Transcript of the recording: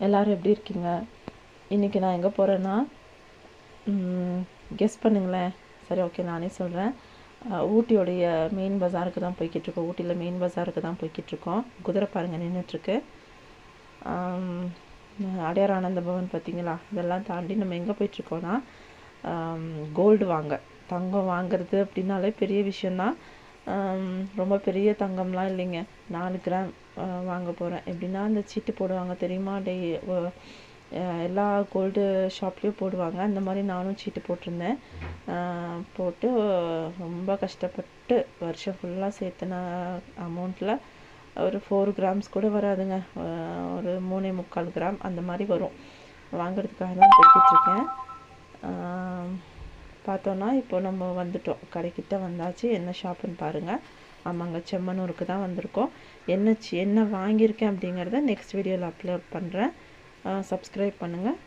எல்லோரும் எப்படி இருக்கீங்க? இன்றைக்கி நான் எங்கே போகிறேன்னா, கெஸ் பண்ணுங்களேன். சரி, ஓகே, நானே சொல்கிறேன். ஊட்டியோடைய மெயின் பஸாருக்கு தான் போய்கிட்ருக்கோம். ஊட்டியில் மெயின் பஸாருக்கு தான் போய்கிட்ருக்கோம். குதிரை பாருங்கள் நின்றுட்டுருக்கு. அடையார் ஆனந்த பவன் பார்த்தீங்களா? இதெல்லாம் தாண்டி நம்ம எங்கே போயிட்டுருக்கோன்னா, கோல்டு வாங்க, தங்கம் வாங்கிறது அப்படின்னாலே பெரிய விஷயந்தான். ரொம்ப பெரிய தங்கம்லாம் இல்லைங்க. 4 கிராம் வாங்க போகிறேன். எப்படின்னா அந்த சீட்டு போடுவாங்க தெரியுமா? எல்லா கோல்டு ஷாப்லேயும் போடுவாங்க. அந்த மாதிரி நானும் சீட்டு போட்டிருந்தேன். போட்டு ரொம்ப கஷ்டப்பட்டு வருஷம் ஃபுல்லாக சேர்த்துன அமௌண்ட்டில் ஒரு 4 கிராம்ஸ் கூட வராதுங்க. ஒரு 3.25 கிராம் அந்த மாதிரி வரும். வாங்கிறதுக்காக தான் போய்கிட்ருக்கேன். பார்த்தோன்னா இப்போ நம்ம வந்துட்டோம், கடைக்கிட்ட வந்தாச்சு. என்ன ஷாப்புன்னு பாருங்கள். ஆமாங்க, செம்மனூருக்கு தான் வந்திருக்கோம். என்ன வாங்கியிருக்கேன் அப்படிங்கிறத நெக்ஸ்ட் வீடியோவில் அப்லோட் பண்ணுறேன். சப்ஸ்கிரைப் பண்ணுங்கள்.